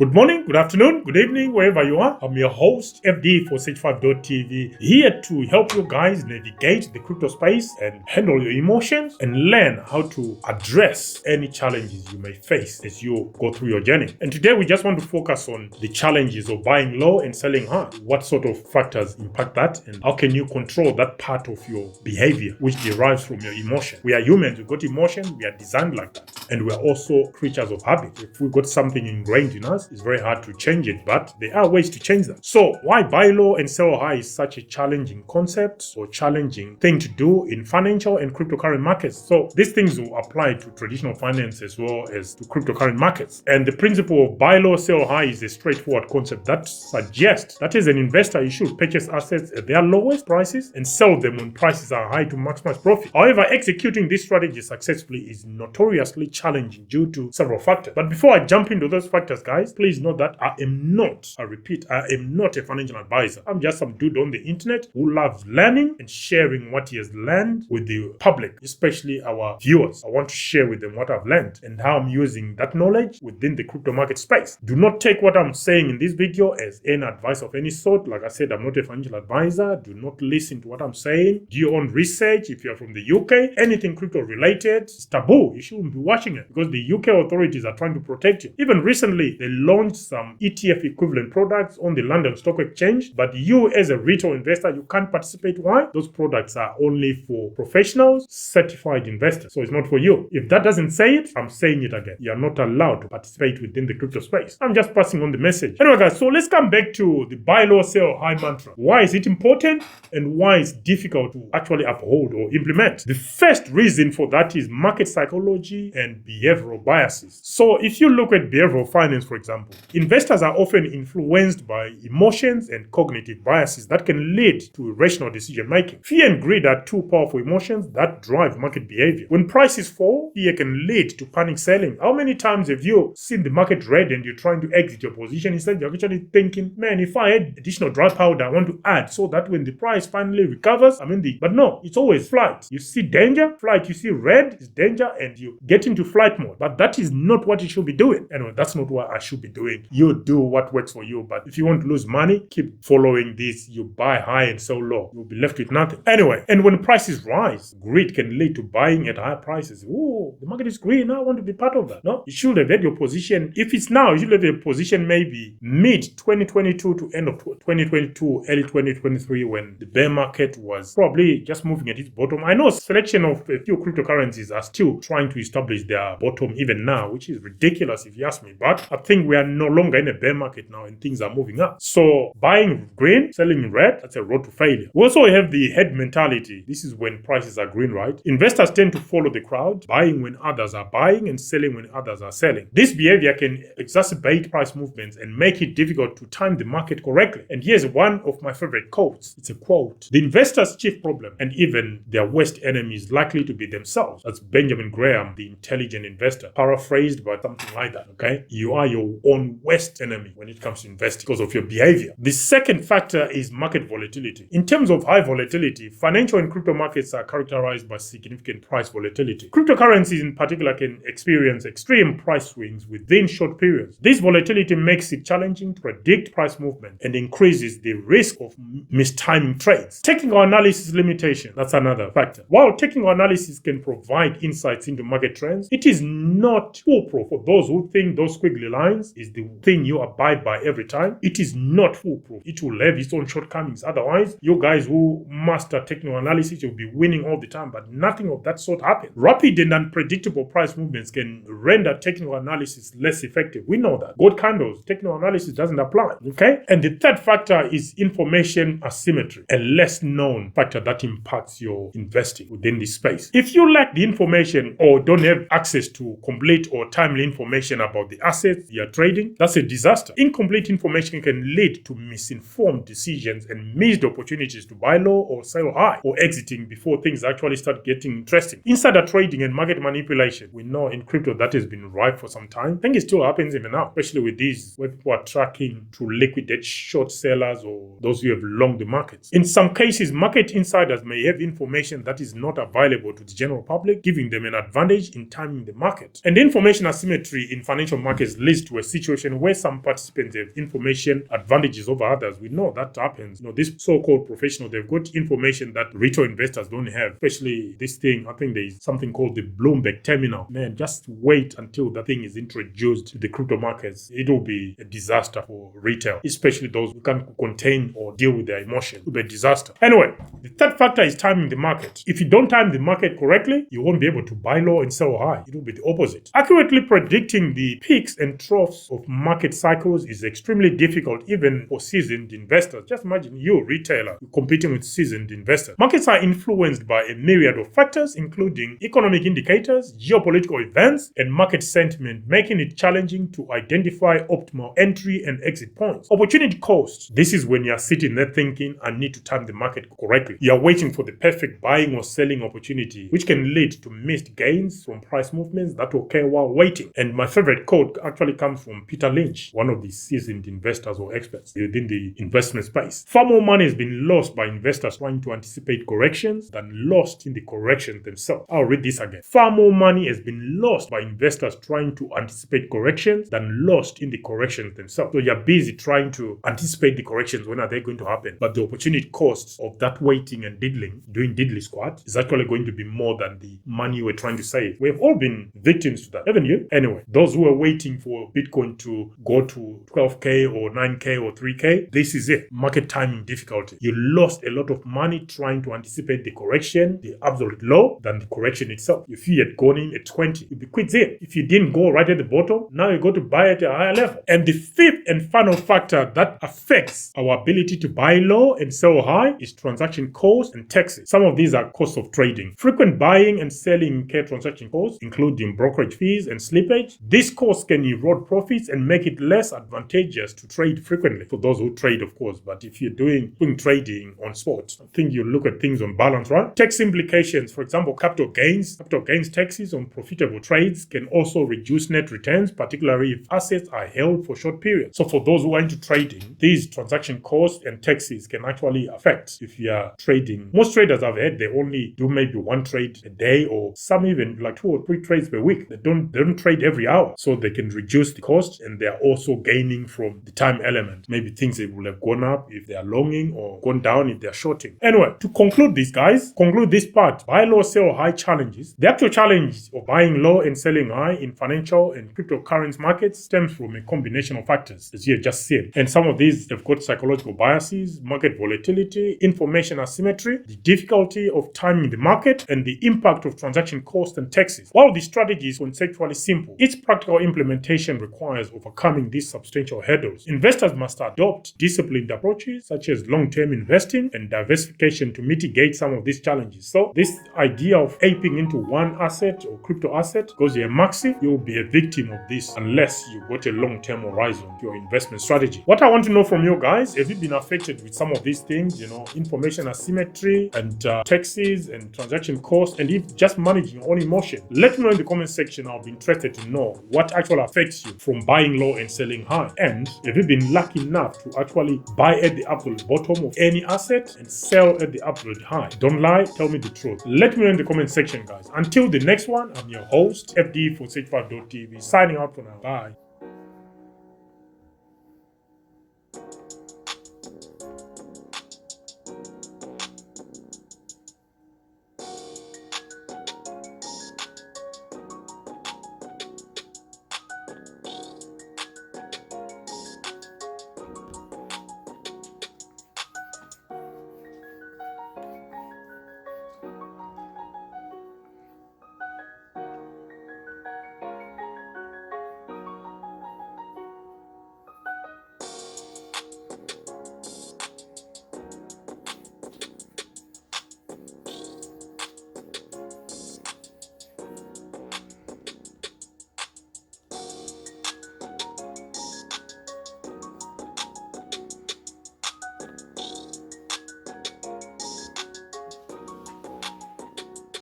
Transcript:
Good morning, good afternoon, good evening, wherever you are. I'm your host, FD for Sage5.tv, here to help you guys navigate the crypto space and handle your emotions and learn how to address any challenges you may face as you go through your journey. And today we just want to focus on the challenges of buying low and selling high. What sort of factors impact that, and how can you control that part of your behavior which derives from your emotion? We are humans, we've got emotion, we are designed like that. And we are also creatures of habit. If we've got something ingrained in us, it's very hard to change it, but there are ways to change that. So why buy low and sell high is such a challenging concept or challenging thing to do in financial and cryptocurrency markets. So these things will apply to traditional finance as well as to cryptocurrency markets. And the principle of buy low, sell high is a straightforward concept that suggests that as an investor, you should purchase assets at their lowest prices and sell them when prices are high to maximize profit. However, executing this strategy successfully is notoriously challenging due to several factors. But before I jump into those factors, guys, please know that I am not a financial advisor. I'm just some dude on the internet who loves learning and sharing what he has learned with the public, especially our viewers. I want to share with them what I've learned and how I'm using that knowledge within the crypto market space. Do not take what I'm saying in this video as any advice of any sort. Like I said, I'm not a financial advisor. Do not listen to what I'm saying. Do your own research. If you're from the UK, anything crypto related is taboo. You shouldn't be watching it because the UK authorities are trying to protect you. Even recently, they launched some ETF equivalent products on the London Stock Exchange, but you as a retail investor, you can't participate. Why? Those products are only for professionals, certified investors. So it's not for you. If that doesn't say it, I'm saying it again. You're not allowed to participate within the crypto space. I'm just passing on the message. Anyway, guys, so let's come back to the buy low, sell high mantra. Why is it important and why it's difficult to actually uphold or implement? The first reason for that is market psychology and behavioral biases. So if you look at behavioral finance, for example, investors are often influenced by emotions and cognitive biases that can lead to irrational decision making. Fear and greed are two powerful emotions that drive market behavior. When prices fall, fear can lead to panic selling. How many times have you seen the market red and you're trying to exit your position? Instead, you're actually thinking, man, if I had additional dry powder, I want to add so that when the price finally recovers, but no, it's always flight. You see danger, flight. You see red is danger and you get into flight mode. But that is not what you should be doing. Anyway, that's not what I should be doing. You do what works for you. But if you want to lose money, keep following this. You buy high and sell low. You'll be left with nothing. Anyway, and when prices rise, greed can lead to buying at higher prices. Ooh, the market is green. Now I want to be part of that. No, you should have had your position. If it's now, you should have your position maybe mid 2022 to end of 2022, early 2023, when the bear market was probably just moving at its bottom. I know a selection of a few cryptocurrencies are still trying to establish their bottom even now, which is ridiculous if you ask me. But I think we are no longer in a bear market now and things are moving up. So buying green, selling red, that's a road to failure. We also have the head mentality. This is when prices are green, right? Investors tend to follow the crowd, buying when others are buying and selling when others are selling. This behavior can exacerbate price movements and make it difficult to time the market correctly. And here's one of my favorite quotes. It's a quote. The investor's chief problem and even their worst enemy is likely to be themselves. That's Benjamin Graham, the intelligent investor, paraphrased by something like that, okay? You are your own worst enemy when it comes to investing because of your behavior. The second factor is market volatility. In terms of high volatility, financial and crypto markets are characterized by significant price volatility. Cryptocurrencies in particular can experience extreme price swings within short periods. This volatility makes it challenging to predict price movement and increases the risk of mistiming trades. Technical analysis limitation, that's another factor. While technical analysis can provide insights into market trends, it is not foolproof for those who think those squiggly lines is the thing you abide by every time. It is not foolproof. It will have its own shortcomings. Otherwise, you guys who master technical analysis, you'll be winning all the time, but nothing of that sort happens. Rapid and unpredictable price movements can render technical analysis less effective. We know that. Gold candles, technical analysis doesn't apply. Okay? And the third factor is information asymmetry, a less known factor that impacts your investing within this space. If you lack the information or don't have access to complete or timely information about the assets you're trading, that's a disaster. Incomplete information can lead to misinformed decisions and missed opportunities to buy low or sell high or exiting before things actually start getting interesting. Insider trading and market manipulation, we know in crypto that has been rife for some time. I think it still happens even now, especially with these where people are tracking to liquidate short sellers or those who have long the markets. In some cases, market insiders may have information that is not available to the general public, giving them an advantage in timing the market. And information asymmetry in financial markets leads to a situation where some participants have information advantages over others. We know that happens. This so-called professional, they've got information that retail investors don't have, especially this thing. I think there is something called the Bloomberg terminal. Man, just wait until that thing is introduced to the crypto markets. It will be a disaster for retail, especially those who can't contain or deal with their emotions. It will be a disaster. Anyway, the third factor is timing the market. If you don't time the market correctly, you won't be able to buy low and sell high. It will be the opposite. Accurately predicting the peaks and troughs of market cycles is extremely difficult even for seasoned investors. Just imagine you, retailer, competing with seasoned investors. Markets are influenced by a myriad of factors, including economic indicators, geopolitical events, and market sentiment, making it challenging to identify optimal entry and exit points. Opportunity cost. This is when you're sitting there thinking, I need to time the market correctly. You're waiting for the perfect buying or selling opportunity, which can lead to missed gains from price movements that occur while waiting. And my favorite quote actually comes from Peter Lynch, one of the seasoned investors or experts within the investment space. Far more money has been lost by investors trying to anticipate corrections than lost in the corrections themselves. I'll read this again. Far more money has been lost by investors trying to anticipate corrections than lost in the corrections themselves. So you're busy trying to anticipate the corrections. When are they going to happen? But the opportunity costs of that waiting and diddling, doing diddly squat, is actually going to be more than the money you were trying to save. We've all been victims to that, haven't you? Anyway, those who are waiting for Bitcoin to go to 12K or 9K or 3K, this is it. Market timing difficulty. You lost a lot of money trying to anticipate the correction, the absolute low, than the correction itself. If you had gone in at 20, you'd be quit there. If you didn't go right at the bottom, now you go to buy at a higher level. And the fifth and final factor that affects our ability to buy low and sell high is transaction costs and taxes. Some of these are costs of trading. Frequent buying and selling incur transaction costs, including brokerage fees and slippage. These costs can erode profits and make it less advantageous to trade frequently for those who trade, of course. But if you're doing trading on spot, I think you look at things on balance, right? Tax implications, for example, capital gains taxes on profitable trades can also reduce net returns, particularly if assets are held for short periods. So for those who are into trading, these transaction costs and taxes can actually affect if you are trading. Most traders I've heard, they only do maybe one trade a day, or some even like 2 or 3 trades per week. They don't trade every hour, so they can reduce the cost, and they are also gaining from the time element. Maybe things that will have gone up if they are longing, or gone down if they are shorting. Anyway, to conclude this, guys, this part, buy low, sell high challenges. The actual challenge of buying low and selling high in financial and cryptocurrency markets stems from a combination of factors, as you just said. And some of these have got psychological biases, market volatility, information asymmetry, the difficulty of timing the market, and the impact of transaction costs and taxes. While the strategy is conceptually simple, its practical implementation requires overcoming these substantial hurdles. Investors must adopt disciplined approaches such as long-term investing and diversification to mitigate some of these challenges. So this idea of aping into one asset or crypto asset, because you're a maxi, you'll be a victim of this unless you've got a long-term horizon to your investment strategy. What I want to know from you guys, have you been affected with some of these things, information asymmetry and taxes and transaction costs, and if just managing your own emotion? Let me know in the comment section. I'll be interested to know what actually affects you from buying low and selling high. And have you been lucky enough to actually buy at the absolute bottom of any asset and sell at the absolute high? Don't lie, tell me the truth. Let me know in the comment section, guys. Until the next one, I'm your host, FD for Sage5.tv, signing out for now. Bye.